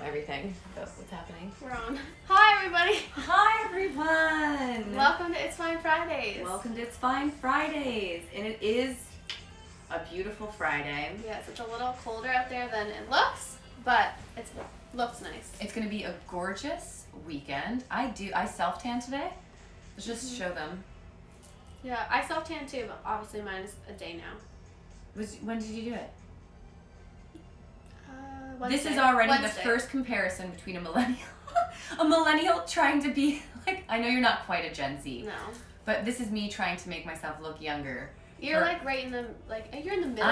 everything. That's what's happening. We're on. Hi, everybody. Hi, everyone. Welcome to It's Fine Fridays. Welcome to It's Fine Fridays. And it is a beautiful Friday. Yes, it's a little colder out there than it looks, but it looks nice. It's going to be a gorgeous weekend. I self-tan today. Let's just show them. Yeah, I self-tan too, but obviously mine is a day now. When did you do it? Wednesday. This is already Wednesday. the first comparison between a millennial trying to be like, I know you're not quite a Gen Z. No. But this is me trying to make myself look younger. You're like right in the, you're in the middle.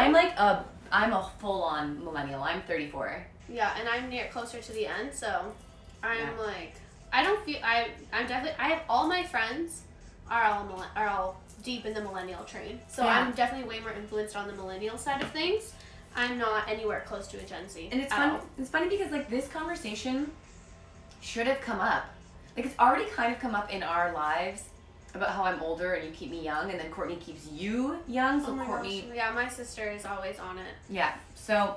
I'm a full-on millennial. I'm 34. Yeah, and I'm closer to the end, so I'm I'm definitely, I have all my friends are all deep in the millennial train. So yeah. I'm definitely way more influenced on the millennial side of things. I'm not anywhere close to a Gen Z. And it's fun. It's funny because like this conversation should have come up. Like it's already kind of come up in our lives about how I'm older and you keep me young, and then Courtney keeps you young. So Courtney. Gosh. Yeah, my sister is always on it. Yeah. So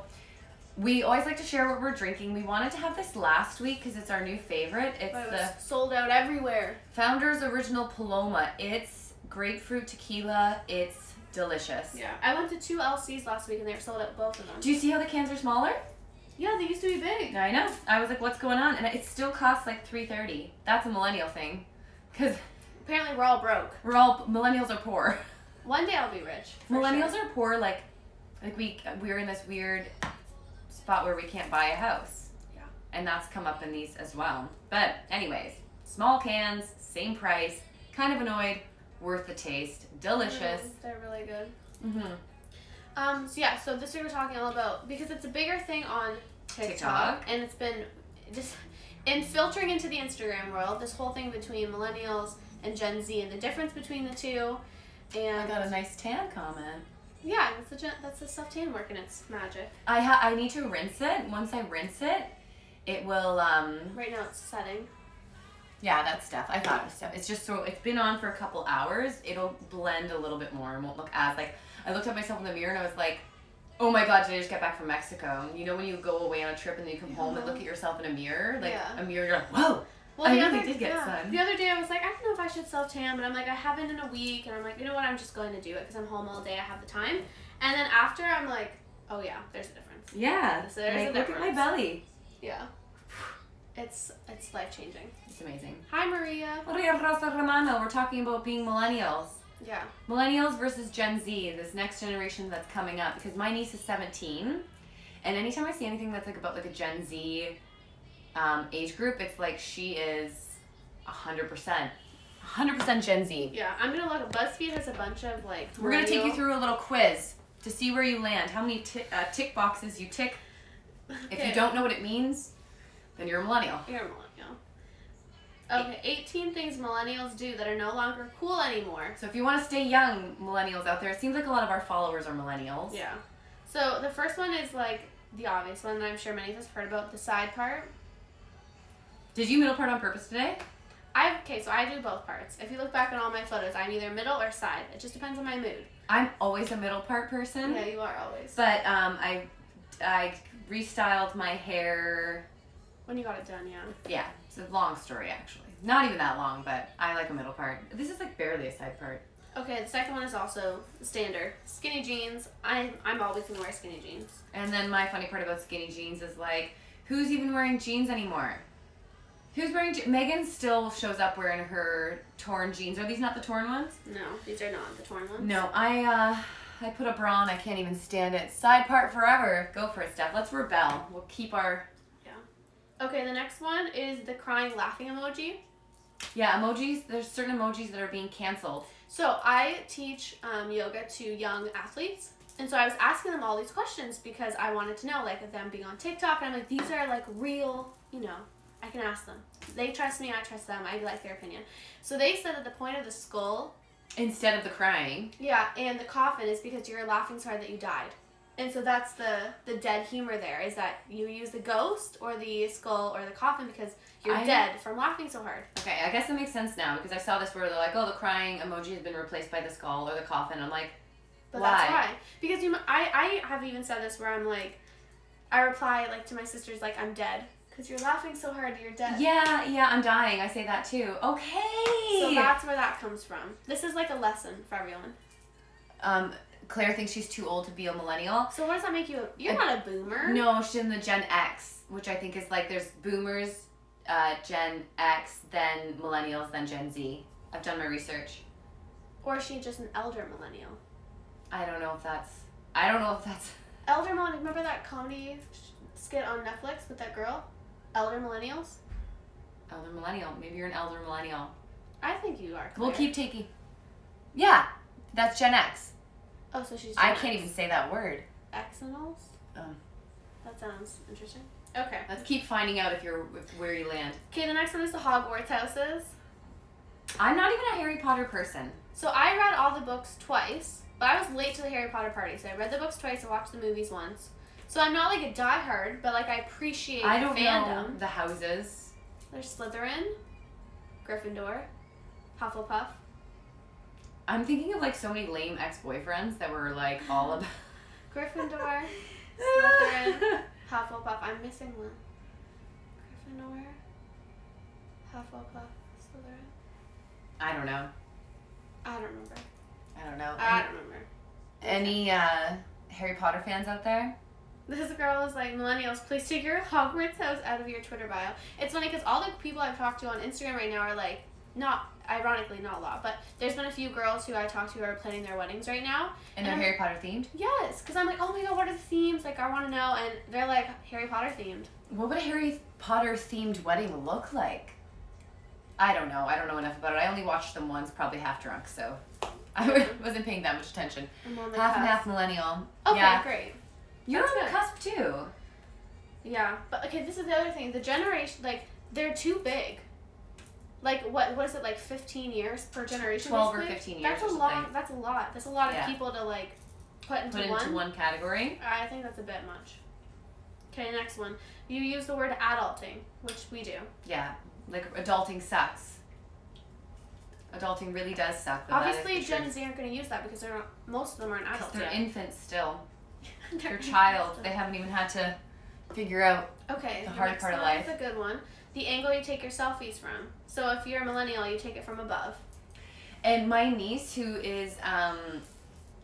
we always like to share what we're drinking. We wanted to have this last week because it's our new favorite. It's the sold out everywhere. Founder's Original Paloma. It's grapefruit tequila. It's delicious. Yeah. I went to 2 LCs last week and they were sold out, both of them. Do you see how the cans are smaller? Yeah, they used to be big. I know. I was like, what's going on? And it still costs like $3.30. That's a millennial thing. Because apparently we're all broke. Millennials are poor. One day I'll be rich. Millennials are poor like we're in this weird spot where we can't buy a house. Yeah. And that's come up in these as well. But anyways, small cans, same price, kind of annoyed, worth the taste, delicious. They're really good. Mm-hmm. So this we were talking all about, because it's a bigger thing on TikTok. And it's been just in filtering into the Instagram world, this whole thing between millennials and Gen Z and the difference between the two. And I got a nice tan comment. Yeah, that's the self tan work and it's magic. I need to rinse it. Once I rinse it, it will Right now it's setting. Yeah, that's Steph. I thought it was Steph. It's just it's been on for a couple hours. It'll blend a little bit more and won't look as like, I looked at myself in the mirror and I was like, oh my God, did I just get back from Mexico? You know when you go away on a trip and then you come home and look at yourself in a mirror? Like a mirror, you're like, whoa, I really did get sun. The other day I was like, I don't know if I should self-tan, but I'm like, I haven't in a week. And I'm like, you know what, I'm just going to do it because I'm home all day, I have the time. And then after, I'm like, oh yeah, there's a difference. Yeah, there's a difference. Look at my belly. Yeah. It's life-changing. It's amazing. Hi, Maria. Maria Rosa Romano. We're talking about being millennials. Yeah. Millennials versus Gen Z, this next generation that's coming up. Because my niece is 17, and anytime I see anything that's like about like a Gen Z age group, it's like she is 100% Gen Z. Yeah, I'm gonna look. BuzzFeed has a bunch of like. We're gonna take you through a little quiz to see where you land. How many tick boxes you tick. Okay. If you don't know what it means, then you're a millennial. You're a millennial. Okay, 18 things millennials do that are no longer cool anymore. So if you want to stay young, millennials out there, it seems like a lot of our followers are millennials. Yeah. So the first one is like the obvious one that I'm sure many of us have heard about, the side part. Did you middle part on purpose today? So I do both parts. If you look back on all my photos, I'm either middle or side. It just depends on my mood. I'm always a middle part person. Yeah, you are always. But I restyled my hair. When you got it done, yeah. Yeah, it's a long story actually. Not even that long, but I like a middle part. This is like barely a side part. Okay, the second one is also standard. Skinny jeans. I'm always gonna wear skinny jeans. And then my funny part about skinny jeans is like, who's even wearing jeans anymore? Who's wearing Megan still shows up wearing her torn jeans. Are these not the torn ones? No, these are not the torn ones. No, I put a bra on. I can't even stand it. Side part forever. Go for it, Steph. Let's rebel. We'll keep our... Yeah. Okay, the next one is the crying laughing emoji. Yeah, emojis. There's certain emojis that are being canceled. So I teach yoga to young athletes. And so I was asking them all these questions because I wanted to know, like, them being on TikTok. And I'm like, these are, like, real, I can ask them. They trust me, I trust them. I like their opinion. So they said that the point of the skull... Instead of the crying. Yeah, and the coffin is because you're laughing so hard that you died. And so that's the dead humor there, is that you use the ghost or the skull or the coffin because you're dead from laughing so hard. Okay, I guess it makes sense now because I saw this where they're like, oh, the crying emoji has been replaced by the skull or the coffin. I'm like, but why? That's why. Because I have even said this where I'm like, I reply like to my sisters like I'm dead Because you're laughing so hard, you're dead. Yeah, I'm dying. I say that too. Okay. So that's where that comes from. This is like a lesson for everyone. Claire thinks she's too old to be a millennial. So what does that make you? You're not a boomer. No, she's in the Gen X, which I think is like there's boomers, Gen X, then millennials, then Gen Z. I've done my research. Or is she just an elder millennial? I don't know if that's. Elder millennial. Remember that comedy skit on Netflix with that girl? Elder millennials. Elder millennial. Maybe you're an elder millennial. I think you are. Claire. We'll keep taking. Yeah, that's Gen X. Oh, so she's. I can't even say that word. Xenals? That sounds interesting. Okay. Let's keep finding out where you land. Okay, the next one is the Hogwarts houses. I'm not even a Harry Potter person. So I read all the books twice, but I was late to the Harry Potter party, so I read the books twice and watched the movies once. So I'm not like a diehard, but like I appreciate I don't fandom. know the houses. There's Slytherin, Gryffindor, Hufflepuff. I'm thinking of like so many lame ex-boyfriends that were like all about Gryffindor, Slytherin, Hufflepuff. I'm missing one. Gryffindor, Hufflepuff, Slytherin. I don't know. I don't remember. I don't know. I don't remember. Any Harry Potter fans out there? This girl is like, millennials, please take your Hogwarts house out of your Twitter bio. It's funny because all the people I've talked to on Instagram right now are like, ironically, not a lot, but there's been a few girls who I talked to who are planning their weddings right now. And they're Harry Potter themed? Yes, because I'm like, oh my god, what are the themes? Like, I want to know. And they're like, Harry Potter themed. What would a Harry Potter themed wedding look like? I don't know. I don't know enough about it. I only watched them once, probably half drunk, so I wasn't paying that much attention. I'm on the Half and cusp. half millennial. Okay, yeah. great. You're That's on the good. cusp too. Yeah, but okay, this is the other thing. The generation, like, they're too big. Like, what is it, like 15 years per generation? 12 or basically? 15 years That's a or lot. something. That's a lot. That's a lot Yeah. of people to like put into one category. I think that's a bit much. Okay, next one. You use the word adulting, which we do. Yeah, like adulting sucks. Adulting really does suck. Though. Obviously, that is Gen Z aren't going to use that because most of them aren't adults they're yet. infants still. They're They're child. They haven't even had to figure out Okay, the hard next part of one life. is a good one. The angle you take your selfies from. So if you're a millennial, you take it from above. And my niece, who is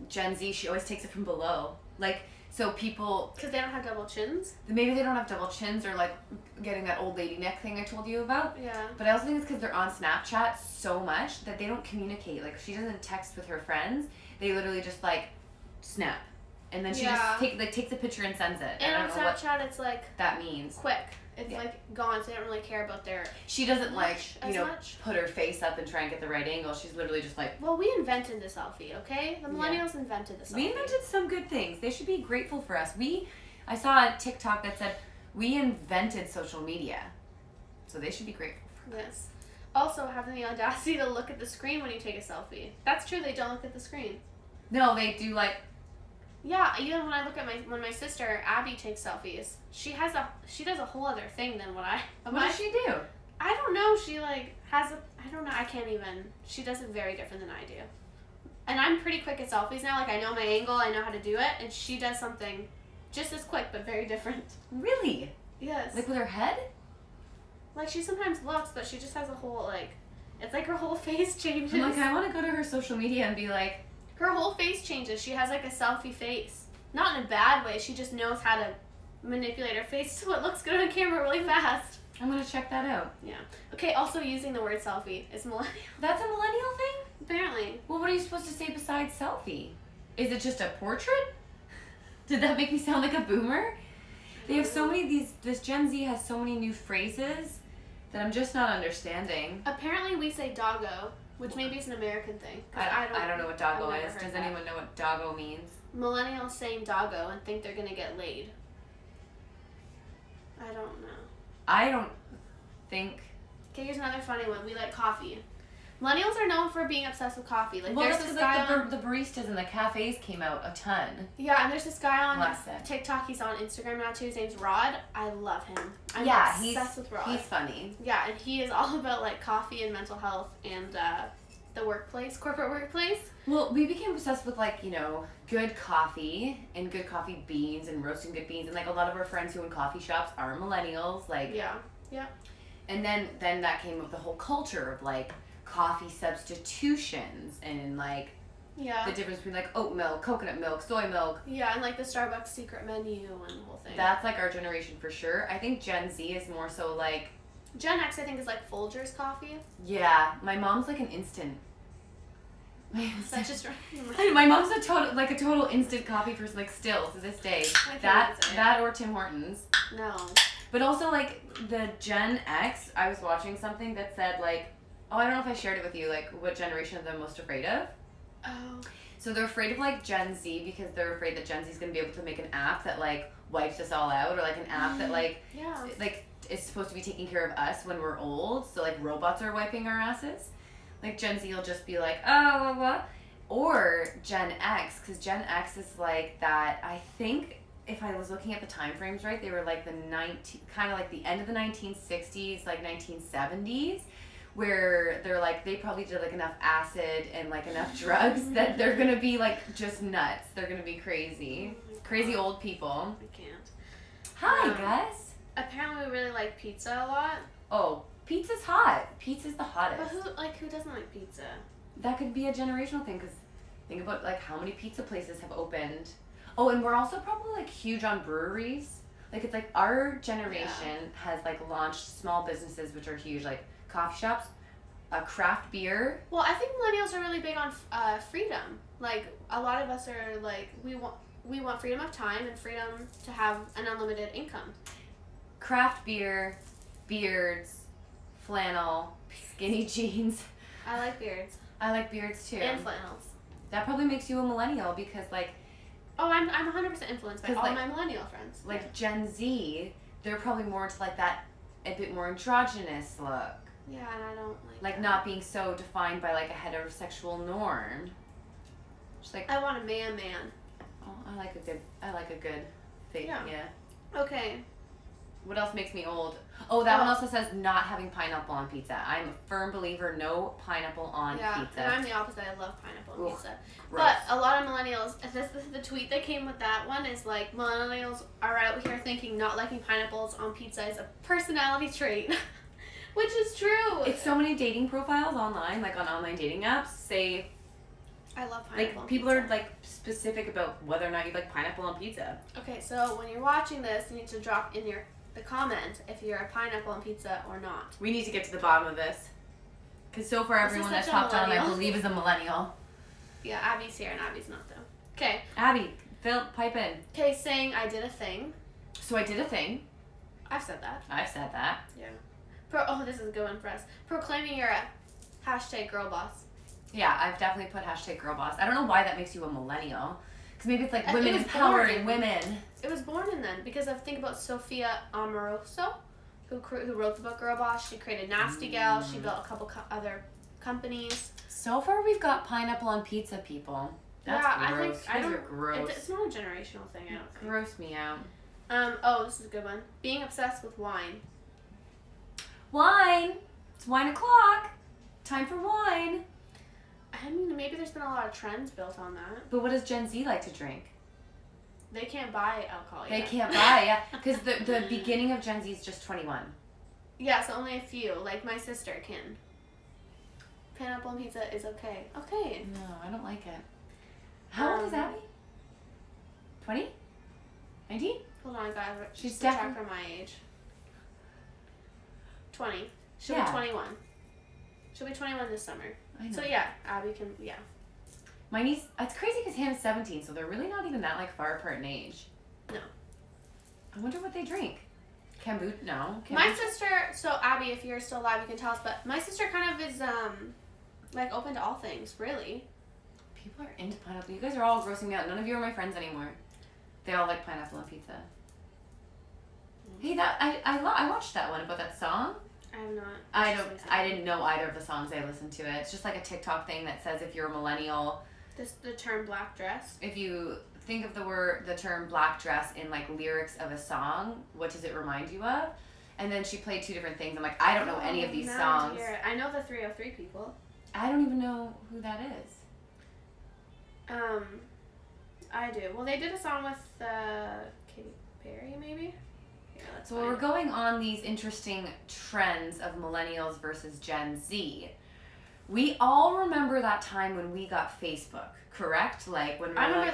Gen Z, she always takes it from below. Like, so people... Because they don't have double chins? Maybe they don't have double chins or, like, getting that old lady neck thing I told you about. Yeah. But I also think it's because they're on Snapchat so much that they don't communicate. Like, if she doesn't text with her friends, they literally just, like, snap. And then she just takes a picture and sends it. And I on don't know what Snapchat, it's like that means. quick. It's like gone, so they don't really care about their. She doesn't like, as you know, much. put her face up and try and get the right angle. She's literally just like. Well, we invented the selfie, okay? The millennials invented the selfie. We invented some good things. They should be grateful for us. I saw a TikTok that said we invented social media, so they should be grateful for us. Yes. Also, having the audacity to look at the screen when you take a selfie. That's true. They don't look at the screen. No, they do like. Yeah, even when I look at when my sister Abby takes selfies, she does a whole other thing than what I. What does she do? I don't know. She like has a. I don't know. I can't even. She does it very different than I do. And I'm pretty quick at selfies now. Like I know my angle. I know how to do it. And she does something just as quick but very different. Really? Yes. Like with her head? Like she sometimes looks, but she just has a whole like. It's like her whole face changes. I'm like, I want to go to her social media and be like. Her whole face changes. She has like a selfie face. Not in a bad way. She just knows how to manipulate her face so it looks good on camera really fast. I'm gonna check that out. Yeah. Okay, also using the word selfie is millennial. That's a millennial thing? Apparently. Well, what are you supposed to say besides selfie? Is it just a portrait? Did that make me sound like a boomer? They have so many this Gen Z has so many new phrases that I'm just not understanding. Apparently we say doggo, which maybe is an American thing. I don't know what doggo I've never is. heard Does that. anyone know what doggo means? Millennials saying doggo and think they're gonna get laid. I don't know. I don't think. Okay, here's another funny one. We like coffee. Millennials are known for being obsessed with coffee. Like Well, there's that's this because guy like the baristas in the cafes came out a ton. Yeah, and there's this guy on Bless him. TikTok. He's on Instagram now too. His name's Rod. I love him. I'm obsessed with Rod. He's funny. Yeah, and he is all about like coffee and mental health and the corporate workplace. Well, we became obsessed with like, good coffee and good coffee beans and roasting good beans, and like a lot of our friends who own coffee shops are millennials, like Yeah. And then that came with the whole culture of like coffee substitutions and like the difference between like oat milk, coconut milk, soy milk. Yeah, and like the Starbucks secret menu and the whole thing. That's like our generation for sure. I think Gen Z is more so like Gen X, I think, is like Folgers coffee. Yeah, my mom's like an instant. That's just My mom's a total instant coffee person, like still to this day. That or Tim Hortons. No. But also like the Gen X, I was watching something that said like, I don't know if I shared it with you, like what generation they're most afraid of. Oh. So they're afraid of like Gen Z because they're afraid that Gen Z is gonna be able to make an app that like wipes us all out, or like an app that like is supposed to be taking care of us when we're old. So like robots are wiping our asses. Like Gen Z will just be like, oh, what? Or Gen X, because Gen X is like that. I think if I was looking at the time frames right, they were like kind of like the end of the 1960s, like 1970s, where they're like they probably did like enough acid and like enough drugs that they're gonna be like just nuts. They're gonna be crazy, crazy old people. I can't. Hi, Gus. Apparently, we really like pizza a lot. Oh, pizza's hot. Pizza's the hottest. But who doesn't like pizza? That could be a generational thing, because think about like how many pizza places have opened. Oh, and we're also probably like huge on breweries. Like it's like our generation has like launched small businesses which are huge, like coffee shops, craft beer. Well, I think millennials are really big on freedom. Like a lot of us are like we want freedom of time and freedom to have an unlimited income. Craft beer, beards, flannel, skinny jeans. I like beards. I like beards too. And flannels. That probably makes you a millennial because like. Oh, I'm 100% influenced by all like, my millennial friends. Like Gen Z, they're probably more into like that a bit more androgynous look. Yeah, and I don't like that. Not being so defined by like a heterosexual norm. Just like I want a man. Oh, I like a good thing. Yeah. Okay. What else makes me old? Oh, that one also says not having pineapple on pizza. I'm a firm believer, no pineapple on pizza. Yeah, and I'm the opposite. I love pineapple on pizza. Gross. But a lot of millennials, the tweet that came with that one is like, millennials are out here thinking not liking pineapples on pizza is a personality trait. Which is true. It's so many dating profiles online, like on online dating apps, say... I love pineapple like people are like specific about whether or not you like pineapple on pizza. Okay, so when you're watching this, you need to drop in the comment if you're a pineapple on pizza or not. We need to get to the bottom of this. Because so far everyone that's hopped on, I believe, is a millennial. Yeah, Abby's here and Abby's not, though. Okay. Abby, pipe in. Okay, saying I did a thing. So I did a thing. I've said that. I've said that. Yeah. This is a good one for us. Proclaiming you're a hashtag girl boss. Yeah, I've definitely put hashtag girl boss. I don't know why that makes you a millennial. Because maybe it's like women empowering women. It was born in then. Because I think about Sophia Amoruso, who wrote the book Girl Boss. She created Nasty Gal. She built a couple other companies. So far we've got pineapple on pizza, people. That's gross. I think are gross. It's not a generational thing, I don't think. Gross me out. This is a good one. Being obsessed with wine. Wine! It's wine o'clock! Time for wine! I mean, maybe there's been a lot of trends built on that. But what does Gen Z like to drink? They can't buy alcohol They yet. can't buy, yeah. Because the beginning of Gen Z is just 21. Yeah, so only a few. Like my sister can. Pineapple and pizza is okay. Okay. No, I don't like it. How old is Abby? 20? 19? Hold on, guys. She's check definitely her my age. 20. She'll Yeah. be 21. She'll be 21 this summer. I know. So yeah, Abby can, yeah. My niece, it's crazy because Hannah's 17, so they're really not even that like far apart in age. No. I wonder what they drink. Kombucha? No. My sister, so Abby, if you're still alive, you can tell us, but my sister kind of is, like open to all things, really. People are into pineapple. You guys are all grossing me out. None of you are my friends anymore. They all like pineapple on pizza. Hey, I watched that one about that song. I have not. I didn't know either of the songs. I listened to it. It's just like a TikTok thing that says if you're a millennial, The term black dress. if you think of the term black dress in like lyrics of a song, what does it remind you of? And then she played two different things. I'm like, I don't know any of these songs. I know the 303 people. I don't even know who that is. I do. Well, they did a song with Katy Perry, maybe? Yeah, that's So fine. we're going on these interesting trends of millennials versus Gen Z. We all remember that time when we got Facebook, correct? Like when we I remember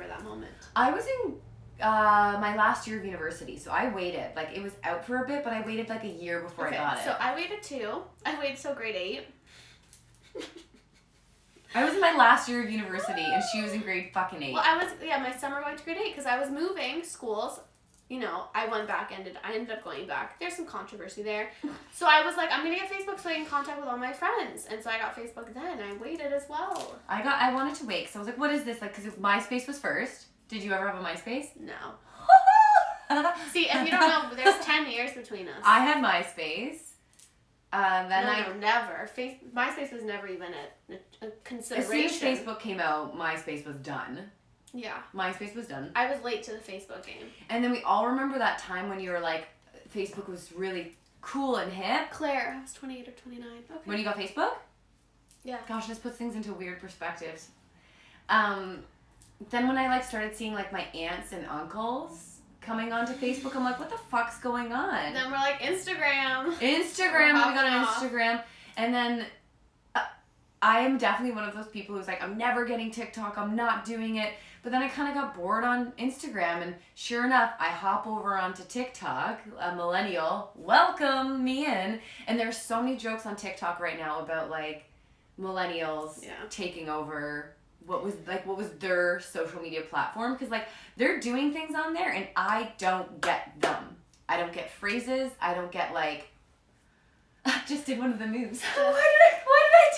that moment. I was in my last year of university, so I waited. Like it was out for a bit, but I waited like a year before I got it. So I waited too. I waited till grade 8. I was in my last year of university, and she was in grade fucking 8. Well, my summer going to grade 8 because I was moving schools. You know, I ended up going back. There's some controversy there. So I was like, I'm going to get Facebook so I can contact with all my friends. And so I got Facebook then. I waited as well. I wanted to wait, because I was like, what is this? Like, because MySpace was first. Did you ever have a MySpace? No. See, if you don't know, there's 10 years between us. I had MySpace. Never. MySpace was never even a consideration. As soon as Facebook came out, MySpace was done. Yeah. MySpace was done. I was late to the Facebook game. And then we all remember that time when you were like, Facebook was really cool and hip. Claire, I was 28 or 29. Okay. When you got Facebook? Yeah. Gosh, this puts things into weird perspectives. Then when I like started seeing like my aunts and uncles coming onto Facebook, I'm like, what the fuck's going on? And then we're like, Instagram. We got on Instagram. And then I am definitely one of those people who's like, I'm never getting TikTok, I'm not doing it. But then I kind of got bored on Instagram, and sure enough, I hop over onto TikTok, a millennial, welcome me in. And there's so many jokes on TikTok right now about like millennials taking over what was their social media platform, because like they're doing things on there and I don't get them. I don't get phrases. I don't get like I just did one of the moves. Why did I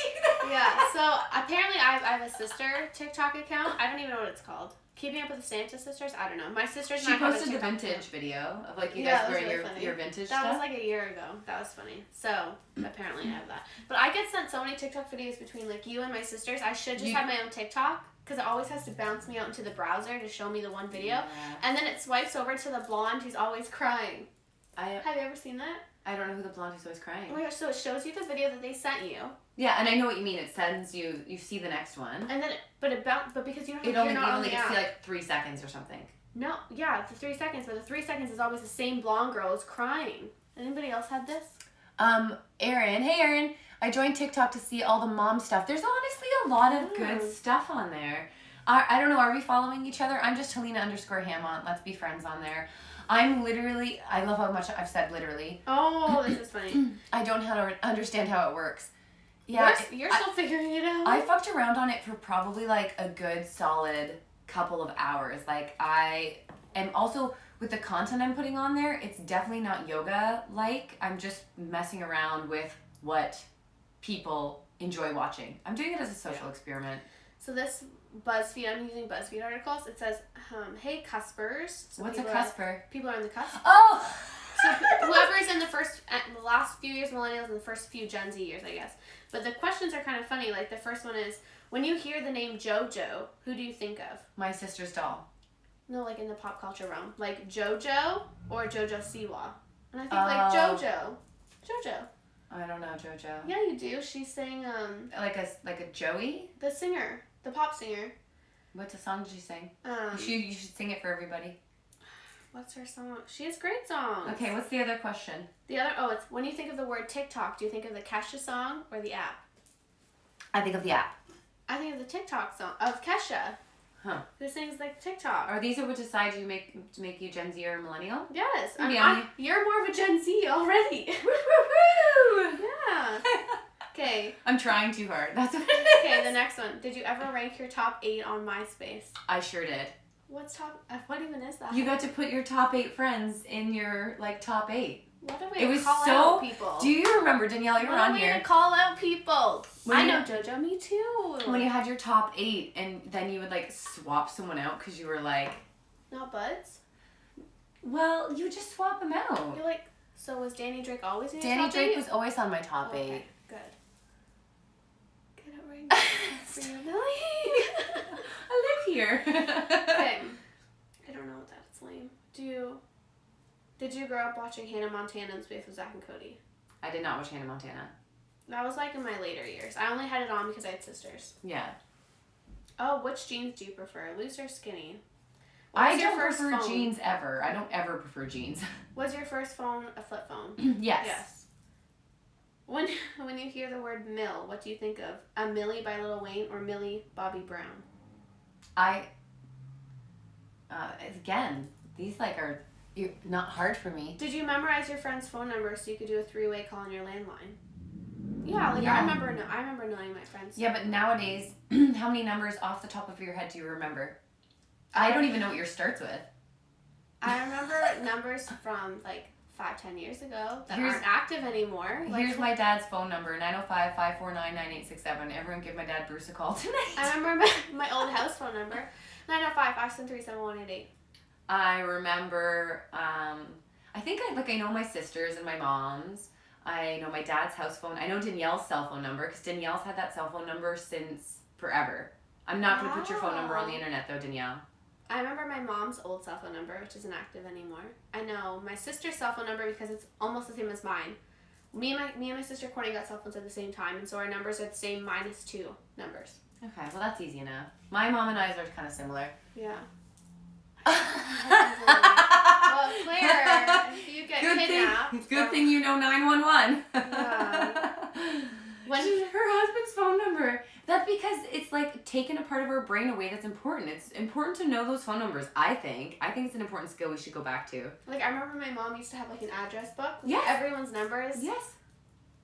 do that? Yeah, so apparently I have a sister TikTok account. I don't even know what it's called. Keeping Up with the Santa Sisters? I don't know. My sister's She not having a posted the TikTok vintage account. video of like you Yeah, guys that was wearing really funny. your vintage That stuff. was like a year ago. That was funny. So apparently I have that. But I get sent so many TikTok videos between like you and my sisters. I should just have my own TikTok because it always has to bounce me out into the browser to show me the one video. Yeah. And then it swipes over to the blonde who's always crying. Have you ever seen that? I don't know who the blonde who's always crying. Oh my gosh, so it shows you the video that they sent you. Yeah, and I know what you mean. It sends you see the next one. And then but because you don't You have only get to see like 3 seconds or something. No, yeah, it's the 3 seconds, but the 3 seconds is always the same blonde girl who's crying. Anybody else had this? Erin. Hey, Erin. I joined TikTok to see all the mom stuff. There's honestly a lot of good stuff on there. I don't know. Are we following each other? I'm just Helena_Hammond. Let's be friends on there. I'm literally, I love how much I've said literally. Oh, this is funny. I don't understand how it works. Yeah. You're still figuring it out. I fucked around on it for probably like a good solid couple of hours. Like I am also, with the content I'm putting on there, it's definitely not yoga-like. I'm just messing around with what people enjoy watching. I'm doing it as a social experiment. So this BuzzFeed, I'm using BuzzFeed articles. It says, hey, cuspers. So what's a cusper? People are in the cusp. Oh! So whoever's in the last few years millennials and the first few Gen Z years, I guess. But the questions are kind of funny. Like the first one is, when you hear the name JoJo, who do you think of? My sister's doll. No, like in the pop culture realm. Like JoJo or JoJo Siwa. And I think like JoJo. JoJo. I don't know JoJo. Yeah, you do. She's saying like a Joey? The singer. The pop singer. What's a song did she sing? You should sing it for everybody. What's her song? She has great songs. Okay, what's the other question? It's when you think of the word TikTok, do you think of the Kesha song or the app? I think of the app. I think of the TikTok song of Kesha. Huh. Who sings like TikTok? Are these what decide to make you Gen Z or millennial? Yes. Yeah. You're more of a Gen Z already. Woo! Yeah. Okay. I'm trying too hard. That's what it is. Okay, the next one. Did you ever rank your top 8 on MySpace? I sure did. What even is that? You got to put your top 8 friends in your like top 8. What a way to call out people. Do you remember, Danielle, you were on here. What a way to call out people. I know JoJo, me too. When you had your top 8 and then you would like swap someone out because you were like... Not buds? Well, you just swap them out. You're like, so was Danny Drake always in your Danny top Drake 8? was always on my top 8. Okay, good. Get it right for you, Nelly. I live here. Okay. I don't know what that's lame. Did you grow up watching Hannah Montana and Space with Zach and Cody? I did not watch Hannah Montana. That was like in my later years. I only had it on because I had sisters. Yeah. Oh, which jeans do you prefer, loose or skinny? I don't prefer jeans ever. I don't ever prefer jeans. Was your first phone a flip phone? Yes. Yes. When you hear the word mill, what do you think of? A Millie by Lil Wayne or Millie Bobby Brown? Again, these like are not hard for me. Did you memorize your friend's phone number so you could do a 3-way call on your landline? Yeah, Yeah. I remember knowing my friends. Yeah, but nowadays, how many numbers off the top of your head do you remember? I don't even know what yours starts with. I remember numbers from like 5-10 years ago that aren't active anymore. Here's my dad's phone number, 905-549-9867. Everyone give my dad Bruce a call tonight. I remember my old house phone number, 905-573-7188. I remember, I think I know my sisters and my mom's. I know my dad's house phone. I know Danielle's cell phone number because Danielle's had that cell phone number since forever. I'm not going to put your phone number on the internet though, Danielle. I remember my mom's old cell phone number, which isn't active anymore. I know my sister's cell phone number because it's almost the same as mine. Me and my sister Courtney got cell phones at the same time, and so our numbers are the same -2 numbers. Okay, well that's easy enough. My mom and I's are kind of similar. Yeah. Well, Claire, if you get kidnapped... Good thing you know 911. Yeah. When her husband's phone number. That's because it's like taken a part of our brain away that's important. It's important to know those phone numbers, I think. I think it's an important skill we should go back to. Like, I remember my mom used to have like an address book with Yes. everyone's numbers. Yes.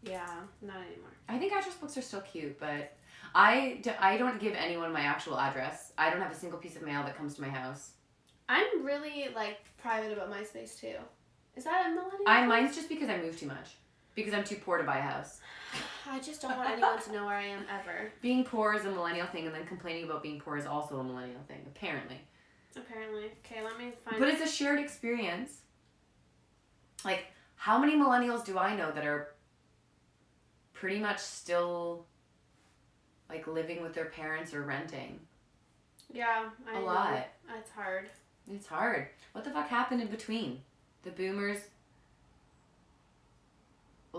Yeah, not anymore. I think address books are still cute, but I don't give anyone my actual address. I don't have a single piece of mail that comes to my house. I'm really like private about MySpace too. Is that a millennial? Mine's just because I move too much. Because I'm too poor to buy a house. I just don't want anyone to know where I am ever. Being poor is a millennial thing, and then complaining about being poor is also a millennial thing, apparently. Apparently. Okay, let me find... But it's a shared experience. Like, how many millennials do I know that are pretty much still, like, living with their parents or renting? Yeah, I know. A lot. It's hard. It's hard. What the fuck happened in between? The boomers... A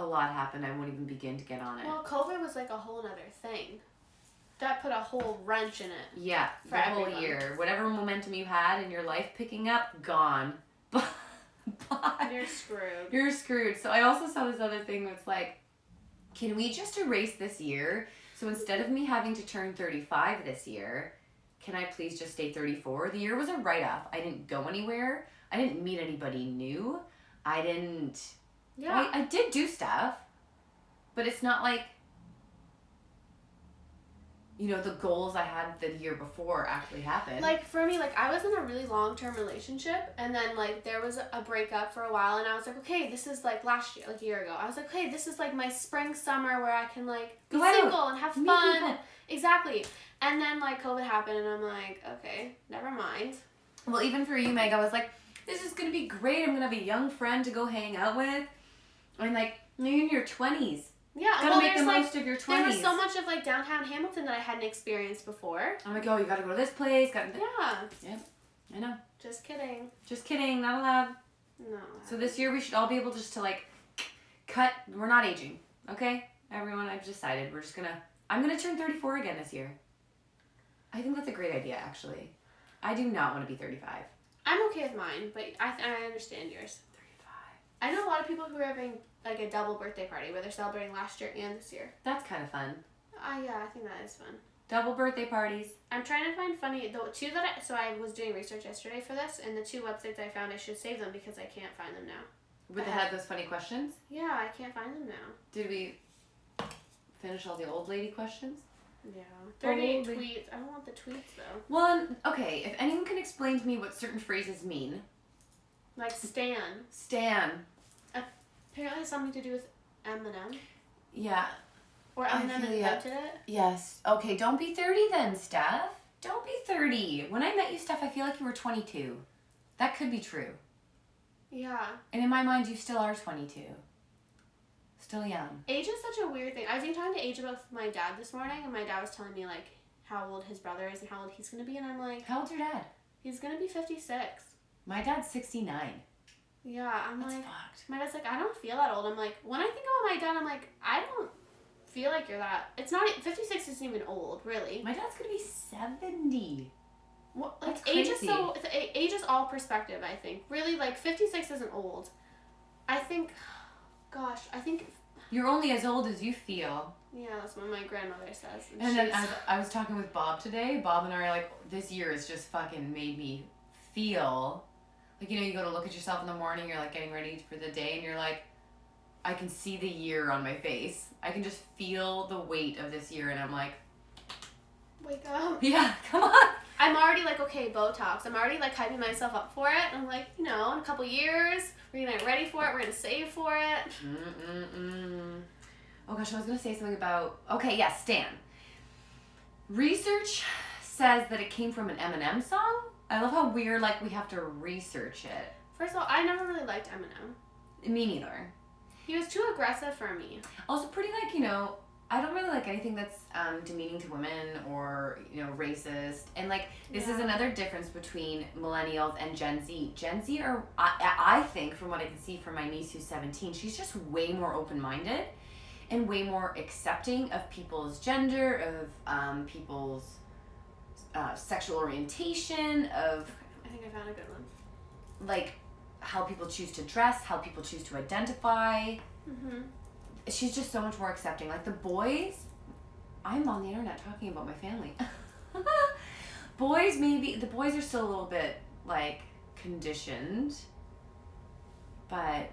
lot happened. I won't even begin to get on it. Well, COVID was like a whole other thing. That put a whole wrench in it. Yeah, for the whole everyone. year. Whatever momentum you had in your life picking up, gone. Bye. You're screwed. You're screwed. So I also saw this other thing that's like, can we just erase this year? So instead of me having to turn 35 this year, can I please just stay 34? The year was a write-off. I didn't go anywhere. I didn't meet anybody new. I didn't... Yeah. I did do stuff, but it's not like, you know, the goals I had the year before actually happened. Like, for me, like, I was in a really long-term relationship, and then, like, there was a breakup for a while, and I was like, okay, this is, like, last year, like, a year ago. I was like, okay, this is, like, my spring, summer, where I can, like, be Go out, single and have meet fun. people. Exactly. And then, like, COVID happened, and I'm like, okay, never mind. Well, even for you, Meg, I was like, this is going to be great. I'm going to have a young friend to go hang out with. I'm like, you're in your 20s. Yeah, Gotta make the most of your 20s. There was so much of, like, downtown Hamilton that I hadn't experienced before. I'm like, oh, you gotta go to this place. Yeah. Yeah, I know. Just kidding. Just kidding, not allowed. No. So this year we should all be able just to, like, cut. We're not aging, okay? Everyone, I've decided I'm gonna turn 34 again this year. I think that's a great idea, actually. I do not want to be 35. I'm okay with mine, but I understand yours. 35. I know a lot of people who are having like a double birthday party where they're celebrating last year and this year. That's kind of fun. Yeah, I think that is fun. Double birthday parties. I'm trying to find funny, the two that I was doing research yesterday for this, and the two websites I found, I should save them because I can't find them now. But they had those funny questions? Yeah, I can't find them now. Did we finish all the old lady questions? Yeah. 38 tweets. I don't want the tweets though. Well, okay, if anyone can explain to me what certain phrases mean. Like stan. Stan. Apparently it's something to do with Eminem. Yeah. Or Eminem invented it. Yes. Okay, don't be 30 then, Steph. Don't be 30. When I met you, Steph, I feel like you were 22. That could be true. Yeah. And in my mind, you still are 22. Still young. Age is such a weird thing. I was even talking to Age about my dad this morning, and my dad was telling me, like, how old his brother is and how old he's going to be, and I'm like... How old's your dad? He's going to be 56. My dad's 69. Yeah, I'm That's like, fucked. my dad's like, I don't feel that old. I'm like, when I think about my dad, I'm like, I don't feel like you're that. It's not, 56 isn't even old, really. My dad's gonna be 70. Well, like, That's age is crazy. age is all perspective, I think. Really, like, 56 isn't old. I think, gosh, I think... You're only as old as you feel. Yeah, that's what my grandmother says. And then as I was talking with Bob today, Bob and I are like, this year has just fucking made me feel... Like, you know, you go to look at yourself in the morning, you're like getting ready for the day, and you're like, I can see the year on my face. I can just feel the weight of this year, and I'm like... Wake up. Yeah, come on. I'm already like, okay, Botox. I'm already like hyping myself up for it. I'm like, you know, in a couple years, we're gonna get ready for it. We're gonna save for it. Oh gosh, I was gonna say something about. Okay, yeah, Stan. Research says that it came from an Eminem song. I love how weird, like, we have to research it. First of all, I never really liked Eminem. Me neither. He was too aggressive for me. Also, pretty like, you know, I don't really like anything that's demeaning to women or, you know, racist. And, like, this is another difference between millennials and Gen Z. Gen Z are, I think, from what I can see from my niece who's 17, she's just way more open-minded and way more accepting of people's gender, of people's sexual orientation, of... I think I found a good one. Like, how people choose to dress, how people choose to identify. Mm-hmm. She's just so much more accepting. Like, the boys, I'm on the internet talking about my family. The boys are still a little bit, like, conditioned, but...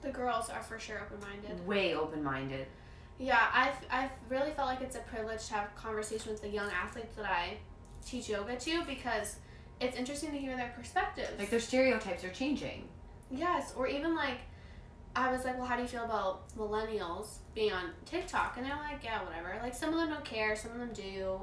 The girls are for sure open-minded. Way open-minded. Yeah, I've really felt like it's a privilege to have conversation with the young athletes that I teach yoga to, because it's interesting to hear their perspectives. Like, their stereotypes are changing. Yes, or even, like, I was like, well, how do you feel about millennials being on TikTok? And they're like, yeah, whatever. Like, some of them don't care, some of them do.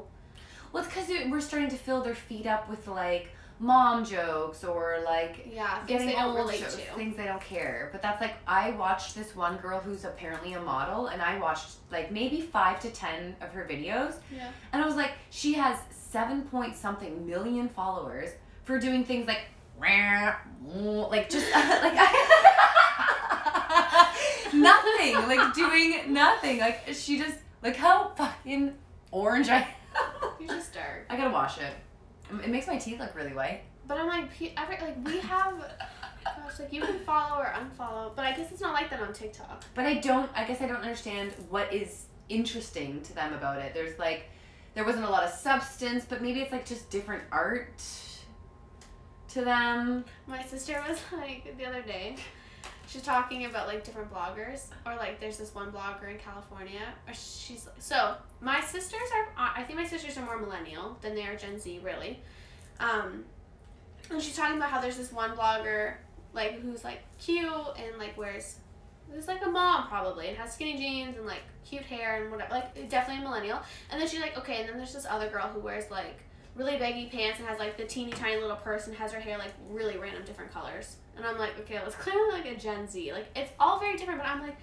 Well, it's because we're starting to fill their feet up with, like, mom jokes or, like, yeah, things getting they don't old relate shows, to. things they don't care. But that's, like, I watched this one girl who's apparently a model, and I watched, like, maybe 5 to 10 of her videos. Yeah. And I was like, she has 7-point-something million followers for doing things like just, like, nothing, like, doing nothing. Like, she just, like, how fucking orange I am. You're just dark. I gotta wash it. It makes my teeth look really white. But I'm like, we have, gosh, like, you can follow or unfollow, but I guess it's not like that on TikTok. But I guess I don't understand what is interesting to them about it. There's, like, there wasn't a lot of substance, but maybe it's, like, just different art to them. My sister was like, the other day, she's talking about, like, different bloggers, or, like, there's this one blogger in California, or she's, so, my sisters I think my sisters are more millennial than they are Gen Z, really. And she's talking about how there's this one blogger, like, who's, like, cute and, like, wears, it's like a mom probably, and has skinny jeans and, like, cute hair and whatever, like, definitely a millennial. And then she's like, okay, and then there's this other girl who wears, like, really baggy pants and has, like, the teeny tiny little purse and has her hair, like, really random different colors. And I'm like, okay, that's clearly, like, a Gen Z. Like, it's all very different, but I'm like,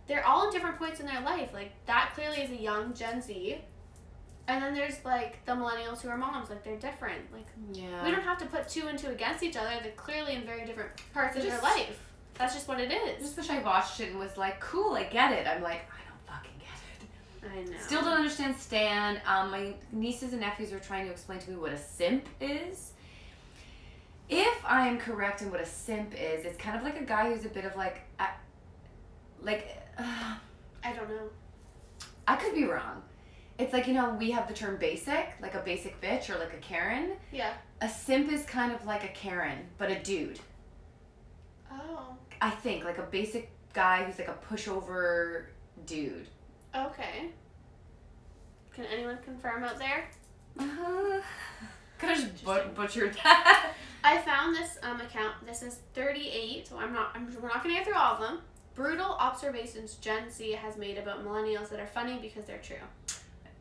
they're all in different points in their life. Like, that clearly is a young Gen Z. And then there's, like, the millennials who are moms. Like, they're different. Like, Yeah. we don't have to put two and two against each other. They're clearly in very different parts of their life. That's just what it I is. just wish I watched it and was like, cool, I get it. I'm like, I don't fucking get it. I know. Still don't understand Stan. My nieces and nephews are trying to explain to me what a simp is. If I am correct in what a simp is, it's kind of like a guy who's a bit of like I don't know. I could be wrong. It's like, you know, we have the term basic, like a basic bitch or like a Karen. Yeah. A simp is kind of like a Karen, but a dude. Oh. I think, like a basic guy who's like a pushover dude. Okay. Can anyone confirm out there? Could I just butchered that? I found this account. This is 38. So we're not gonna get through all of them. Brutal observations Gen Z has made about millennials that are funny because they're true.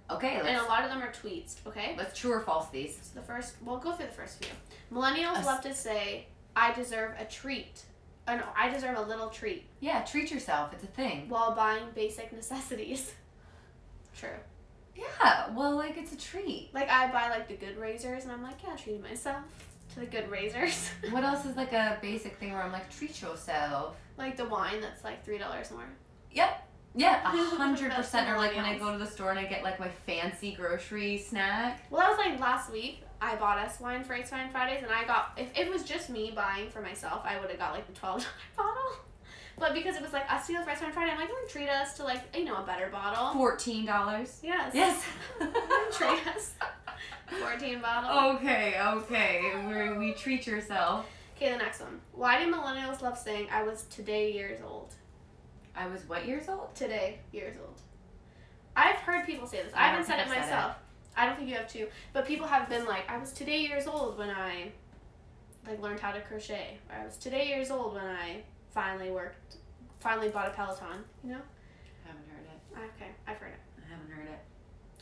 Okay, And a lot of them are tweets. Okay. let's true or false these. So we'll go through the first few. Millennials love to say, "I deserve a treat." No, I deserve a little treat Yeah, treat yourself. It's a thing. while buying basic necessities. True. Yeah, well, like, it's a treat. Like, I buy, like, the good razors, and I'm like, yeah, I treated myself To the good razors. What else is like a basic thing where I'm like, treat yourself? Like the wine that's like $3 more. Yep. Yeah, 100%. That's Or like when I Millennials. go to the store and I get like my fancy grocery snack. Well, that was like last week. I bought us wine for It's Fine Fridays, and I got, if it was just me buying for myself, I would have got like the $12 bottle. But because it was like us together for It's Fine Friday, I'm like, don't treat us to like, you know, a better bottle. $14. Yes. Yes. Treat us. 14 bottle. Okay. We treat yourself. Okay, the next one. Why do millennials love saying, I was today years old? I was what years old? Today years old. I've heard people say this. I haven't said it myself. I don't think you have too. But people have been like, I was today years old when I like learned how to crochet. Or I was today years old when I finally bought a Peloton. You know? I haven't heard it. Okay, I've heard it. I haven't heard it.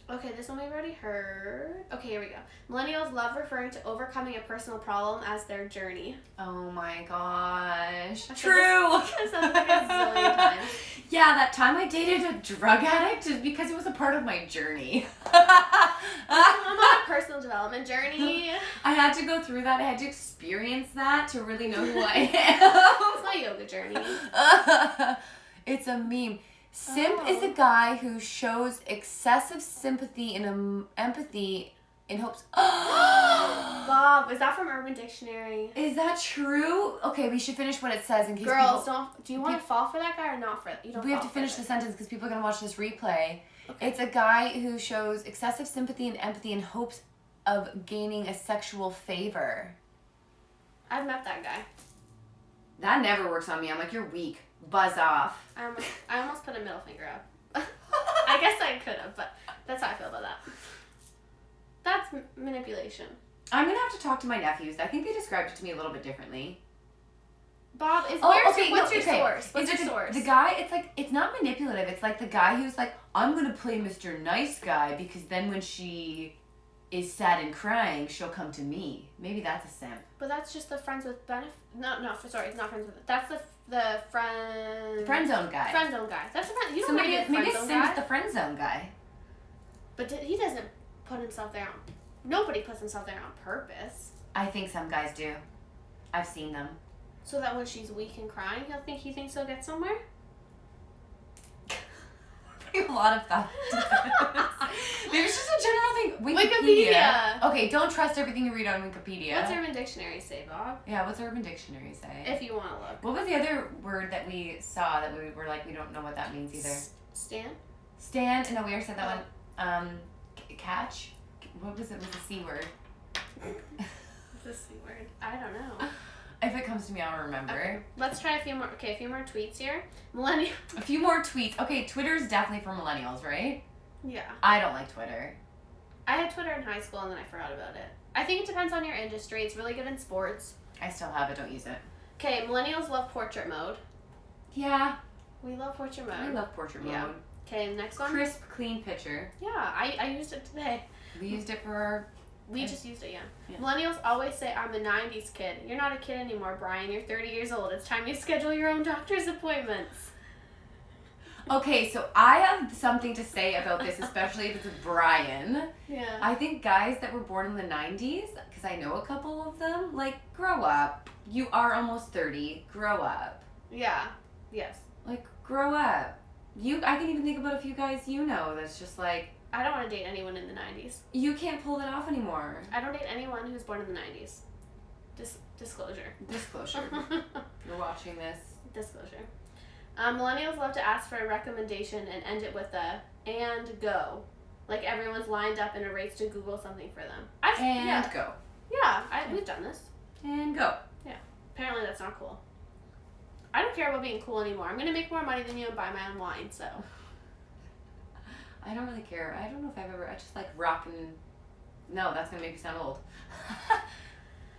Okay, this one we've already heard. Okay, here we go. Millennials love referring to overcoming a personal problem as their journey. Oh my gosh. I've said True. I've said this like a zillion times. Yeah, that time I dated a drug addict is because it was a part of my journey. I'm on a personal development journey. I had to go through that. I had to experience that to really know who I It's my yoga journey. am. It's a meme. Simp is a guy who shows excessive sympathy and empathy in hopes. Bob, is that from Urban Dictionary? Is that true? Okay, we should finish what it says in case Girls, people... do you want to fall for that guy or not for it? We have to finish the sentence because people are going to watch this replay. Okay. It's a guy who shows excessive sympathy and empathy in hopes of gaining a sexual favor. I've met that guy. That never works on me. I'm like, you're weak. Buzz off. I almost put a middle finger up. I guess I could have, but that's how I feel about that. That's manipulation. I'm going to have to talk to my nephews. I think they described it to me a little bit differently. Bob, what's your source? What's your source? The guy, it's not manipulative. It's like the guy who's like, I'm going to play Mr. Nice Guy because then when she is sad and crying, she'll come to me. Maybe that's a simp. But that's just the friends with benefit. Sorry, it's not friends with. That's the friend zone guy. Friend zone guy. That's the friend. You don't maybe want to be a friend zone guy. the friend zone guy. But he doesn't put himself there. Nobody puts himself there on purpose. I think some guys do. I've seen them. So that when she's weak and crying, he thinks he'll get somewhere. A lot of thought. Maybe it's just a general thing. Wikipedia. Okay, don't trust everything you read on Wikipedia. What's Urban Dictionary say, Bob? Yeah, what's Urban Dictionary say? If you want to look. What was the other word that we saw that we were like, we don't know what that means either? Stand? No, we already said that one. Catch? What was it? Was the C word? The C word. I don't know. If it comes to me, I'll remember. Okay. Let's try a few more. Okay, a few more tweets here. Millennial. A few more tweets. Okay, Twitter's definitely for millennials, right? Yeah. I don't like Twitter. I had Twitter in high school and then I forgot about it. I think it depends on your industry. It's really good in sports. I still have it. Don't use it. Okay, millennials love portrait mode. Yeah. We love portrait mode. I love portrait mode. Yeah. Okay, next one. Crisp, clean picture. Yeah, I used it today. We used it for... We just used it, yeah. Millennials always say, I'm a 90s kid. You're not a kid anymore, Brian. You're 30 years old. It's time you schedule your own doctor's appointments. Okay, so I have something to say about this, especially if it's with Brian. Yeah. I think guys that were born in the 90s, because I know a couple of them, like, grow up. You are almost 30. Grow up. Yeah. Yes. Like, grow up. I can even think about a few guys you know that's just like... I don't want to date anyone in the 90s. You can't pull that off anymore. I don't date anyone who's born in the 90s. Disclosure. Disclosure. You're watching this. Disclosure. Millennials love to ask for a recommendation and end it with a "and go," like everyone's lined up in a race to Google something for them. Go. Yeah, we've done this. And go. Yeah. Apparently that's not cool. I don't care about being cool anymore. I'm gonna make more money than you and buy my own wine, so. I don't really care. I don't know if I just like rocking. No, that's gonna make me sound old.